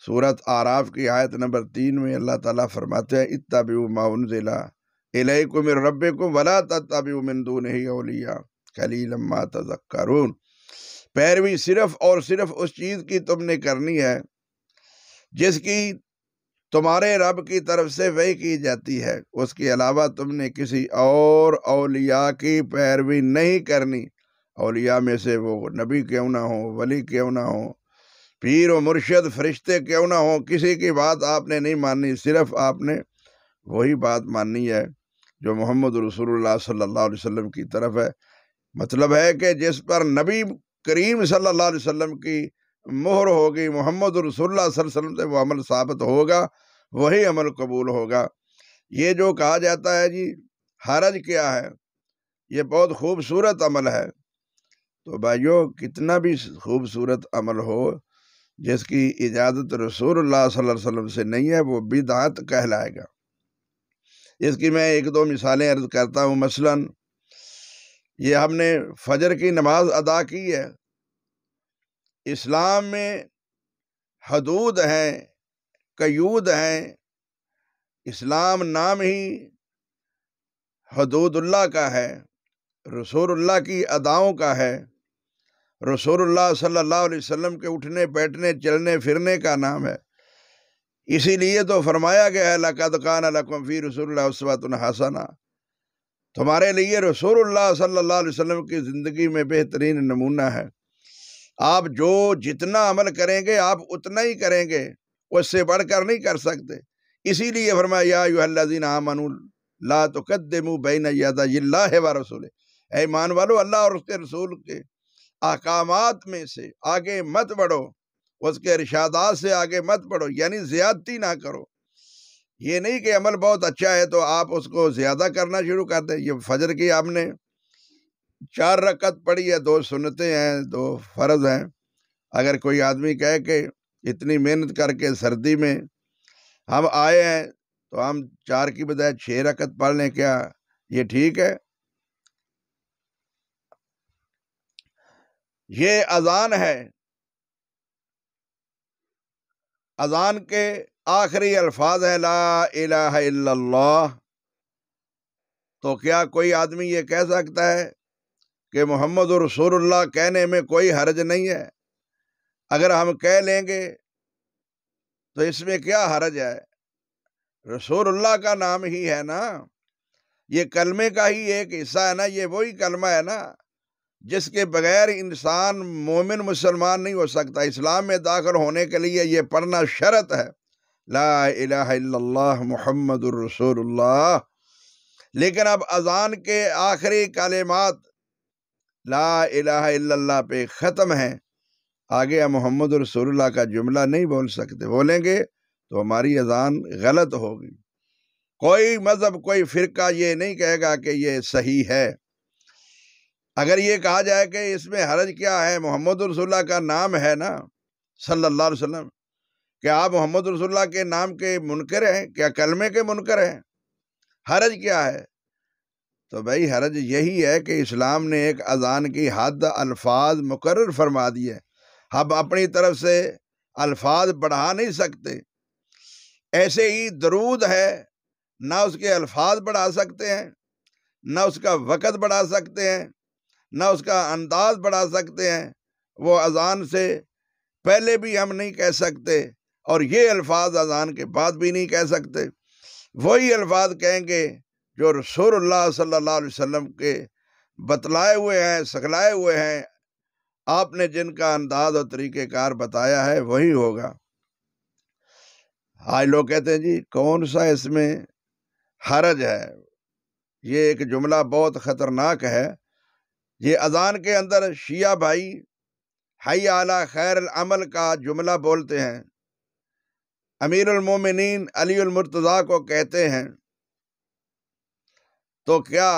سورۃ اعراف کی آیت نمبر 3 میں اللہ تعالیٰ فرماتے ہیں اتبعوا ما انزل الیکم من ربکم ولا تتبعوا من دونہ اولیاء قلیلا ما تذکرون۔ پیروی صرف اور صرف اس چیز کی تم نے کرنی ہے جس کی تمہارے رب کی طرف سے وحی کی جاتی ہے، اس کے علاوہ تم نے کسی اور اولیاء کی پیروی نہیں کرنی۔ اولیاء میں سے وہ نبی کیوں نہ ہو، ولی کیوں نہ ہو، پیر و مرشد فرشتے کیوں نہ ہو، کسی کی بات آپ نے نہیں ماننی، صرف آپ نے وہی بات ماننی ہے جو محمد رسول اللہ صلی اللہ علیہ وسلم کی طرف ہے۔ مطلب ہے کہ جس پر نبی کریم صلی اللہ علیہ وسلم کی مہر ہوگی، محمد رسول اللہ صلی اللہ علیہ وسلم سے وہ عمل ثابت ہوگا، وہی عمل قبول ہوگا۔ یہ جو کہا جاتا ہے جی حرج کیا ہے، یہ بہت خوبصورت عمل ہے، تو بھائیو کتنا بھی خوبصورت عمل ہو، جس کی اجازت رسول اللہ صلی اللہ علیہ وسلم سے نہیں ہے وہ بدعت کہلائے گا۔ اس کی میں ایک دو مثالیں عرض کرتا ہوں۔ مثلا یہ ہم نے فجر کی نماز ادا کی ہے، اسلام میں حدود ہیں، قیود ہیں، اسلام نام ہی حدود اللہ کا ہے، رسول اللہ کی اداؤں کا ہے، رسول اللہ صلی اللہ علیہ وسلم کے اٹھنے بیٹھنے چلنے پھرنے کا نام ہے۔ اسی لیے تو فرمایا گیا ہے لَقَدْ كَانَ لَكُمْ فِي رَسُولِ اللَّهِ أُسْوَةٌ حَسَنَةٌ، تمہارے لیے رسول اللہ صلی اللہ علیہ وسلم کی زندگی میں بہترین نمونہ ہے۔ آپ جتنا عمل کریں گے آپ اتنا ہی کریں گے، اس سے بڑھ کر نہیں کر سکتے۔ اسی لیے فرمایا یا ایھا الذین آمنوا لا تقدموا بین یدی اللہ ورسولہ، اے ایمان والو اللہ اور اس کے رسول کے احکامات میں سے آگے مت بڑھو، اس کے ارشادات سے آگے مت بڑھو، یعنی زیادتی نہ کرو۔ یہ نہیں کہ عمل بہت اچھا ہے تو آپ اس کو زیادہ کرنا شروع کر دیں۔ یہ فجر کی آپ نے 4 رکعت پڑھی ہے، 2 سنتیں ہیں، 2 فرض ہیں۔ اگر کوئی آدمی کہے کہ اتنی محنت کر کے سردی میں ہم آئے ہیں تو ہم 4 کی بجائے 6 رکعت پڑھ لیں، کیا یہ ٹھیک ہے؟ یہ اذان ہے، اذان کے آخری الفاظ ہیں لا الہ الا اللہ۔ تو کیا کوئی آدمی یہ کہہ سکتا ہے کہ محمد رسول اللہ کہنے میں کوئی حرج نہیں ہے؟ اگر ہم کہہ لیں گے تو اس میں کیا حرج ہے؟ رسول اللہ کا نام ہی ہے نا، یہ کلمے کا ہی ایک حصہ ہے نا، یہ وہی کلمہ ہے نا جس کے بغیر انسان مومن مسلمان نہیں ہو سکتا۔ اسلام میں داخل ہونے کے لیے یہ پڑھنا شرط ہے، لا الہ الا اللہ محمد الرسول اللہ۔ لیکن اب اذان کے آخری کلمات لا الہ الا اللہ پہ ختم ہیں، آگے ہم محمد رسول اللہ کا جملہ نہیں بول سکتے، بولیں گے تو ہماری اذان غلط ہوگی۔ کوئی مذہب کوئی فرقہ یہ نہیں کہے گا کہ یہ صحیح ہے۔ اگر یہ کہا جائے کہ اس میں حرج کیا ہے، محمد رسول اللہ کا نام ہے نا صلی اللہ علیہ وسلم، کیا آپ محمد رسول اللہ کے نام کے منکر ہیں؟ کیا کلمے کے منکر ہیں؟ حرج کیا ہے؟ تو بھائی حرج یہی ہے کہ اسلام نے ایک اذان کی حد الفاظ مقرر فرما دی ہے، ہم اپنی طرف سے الفاظ بڑھا نہیں سکتے۔ ایسے ہی درود ہے، نہ اس کے الفاظ بڑھا سکتے ہیں، نہ اس کا وقت بڑھا سکتے ہیں، نہ اس کا انداز بڑھا سکتے ہیں۔ وہ اذان سے پہلے بھی ہم نہیں کہہ سکتے اور یہ الفاظ اذان کے بعد بھی نہیں کہہ سکتے۔ وہی الفاظ کہیں گے جو رسول اللہ صلی اللہ علیہ وسلم کے بتلائے ہوئے ہیں، سکھلائے ہوئے ہیں، آپ نے جن کا انداز اور طریقہ کار بتایا ہے وہی ہوگا۔ آج لوگ کہتے ہیں جی کون سا اس میں حرج ہے، یہ ایک جملہ بہت خطرناک ہے۔ یہ اذان کے اندر شیعہ بھائی حی علی خیر العمل کا جملہ بولتے ہیں، امیر المومنین علی المرتضیٰ کو کہتے ہیں، تو کیا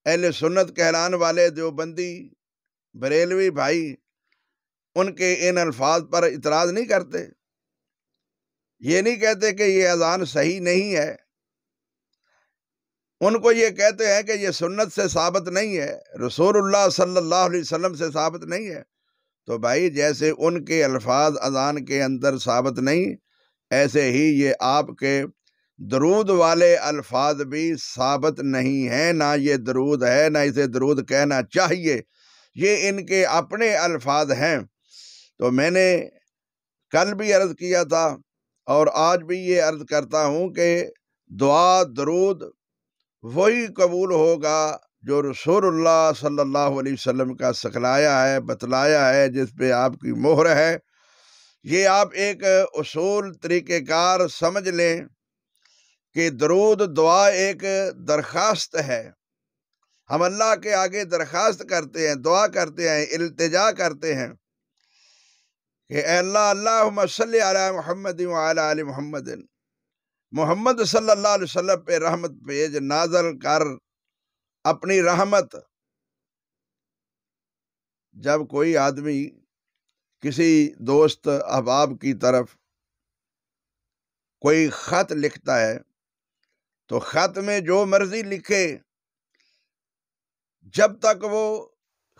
اہل سنت کہلانے والے دیوبندی بریلوی بھائی ان کے ان الفاظ پر اعتراض نہیں کرتے؟ یہ نہیں کہتے کہ یہ اذان صحیح نہیں ہے، ان کو یہ کہتے ہیں کہ یہ سنت سے ثابت نہیں ہے، رسول اللہ صلی اللہ علیہ وسلم سے ثابت نہیں ہے۔ تو بھائی جیسے ان کے الفاظ اذان کے اندر ثابت نہیں، ایسے ہی یہ آپ کے درود والے الفاظ بھی ثابت نہیں ہیں، نہ یہ درود ہے، نہ اسے درود کہنا چاہیے، یہ ان کے اپنے الفاظ ہیں۔ تو میں نے کل بھی عرض کیا تھا اور آج بھی یہ عرض کرتا ہوں کہ دعا درود وہی قبول ہوگا جو رسول اللہ صلی اللہ علیہ وسلم کا سکھلایا ہے، بتلایا ہے، جس پہ آپ کی مہر ہے۔ یہ آپ ایک اصول طریقہ کار سمجھ لیں کہ درود دعا ایک درخواست ہے، ہم اللہ کے آگے درخواست کرتے ہیں، دعا کرتے ہیں، التجا کرتے ہیں کہ اے اللہ، اللہم صلی علی محمد وعلی آل محمد، محمد صلی اللہ علیہ وسلم پہ رحمت بھیج، نازل کر اپنی رحمت۔ جب کوئی آدمی کسی دوست احباب کی طرف کوئی خط لکھتا ہے تو خط میں جو مرضی لکھے، جب تک وہ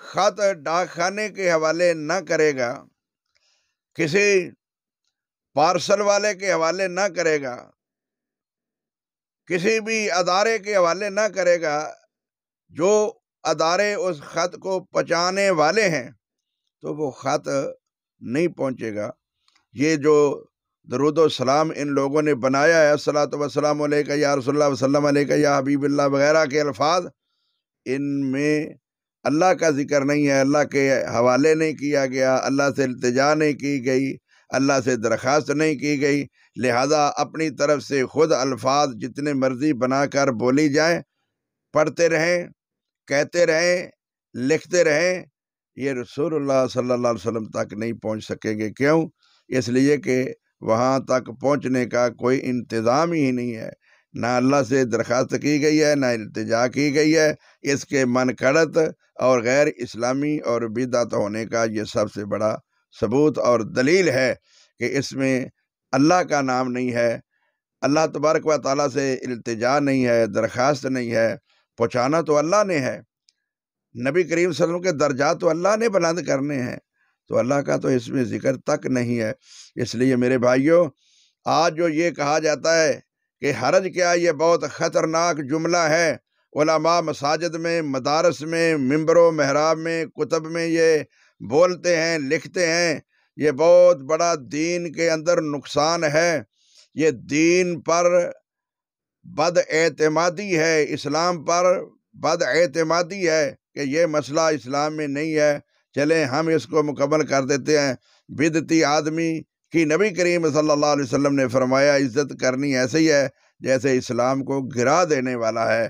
خط ڈاک خانے کے حوالے نہ کرے گا، کسی پارسل والے کے حوالے نہ کرے گا، کسی بھی ادارے کے حوالے نہ کرے گا، جو ادارے اس خط کو پہنچانے والے ہیں، تو وہ خط نہیں پہنچے گا۔ یہ جو درود و سلام ان لوگوں نے بنایا ہے، الصلاۃ والسلام علیکہ یا رسول اللہ وسلم علیکہ یا حبیب اللہ وغیرہ کے الفاظ، ان میں اللہ کا ذکر نہیں ہے، اللہ کے حوالے نہیں کیا گیا، اللہ سے التجا نہیں کی گئی، اللہ سے درخواست نہیں کی گئی، لہذا اپنی طرف سے خود الفاظ جتنے مرضی بنا کر بولی جائیں، پڑھتے رہیں، کہتے رہیں، لکھتے رہیں، یہ رسول اللہ صلی اللہ علیہ وسلم تک نہیں پہنچ سکیں گے۔ کیوں؟ اس لیے کہ وہاں تک پہنچنے کا کوئی انتظام ہی نہیں ہے، نہ اللہ سے درخواست کی گئی ہے، نہ التجا کی گئی ہے۔ اس کے منقڑت اور غیر اسلامی اور بدعت ہونے کا یہ سب سے بڑا ثبوت اور دلیل ہے کہ اس میں اللہ کا نام نہیں ہے، اللہ تبارک و تعالیٰ سے التجا نہیں ہے، درخواست نہیں ہے۔ پہنچانا تو اللہ نے ہے، نبی کریم صلی اللہ علیہ وسلم کے درجات تو اللہ نے بلند کرنے ہیں، تو اللہ کا تو اس میں ذکر تک نہیں ہے۔ اس لیے میرے بھائیوں، آج جو یہ کہا جاتا ہے کہ حرج کیا، یہ بہت خطرناک جملہ ہے۔ علماء مساجد میں، مدارس میں، ممبر و محراب میں، کتب میں یہ بولتے ہیں، لکھتے ہیں، یہ بہت بڑا دین کے اندر نقصان ہے، یہ دین پر بد اعتمادی ہے، اسلام پر بد اعتمادی ہے کہ یہ مسئلہ اسلام میں نہیں ہے، چلیں ہم اس کو مکمل کر دیتے ہیں۔ بدعتی آدمی کی نبی کریم صلی اللہ علیہ وسلم نے فرمایا عزت کرنی ایسے ہی ہے جیسے اسلام کو گرا دینے والا ہے۔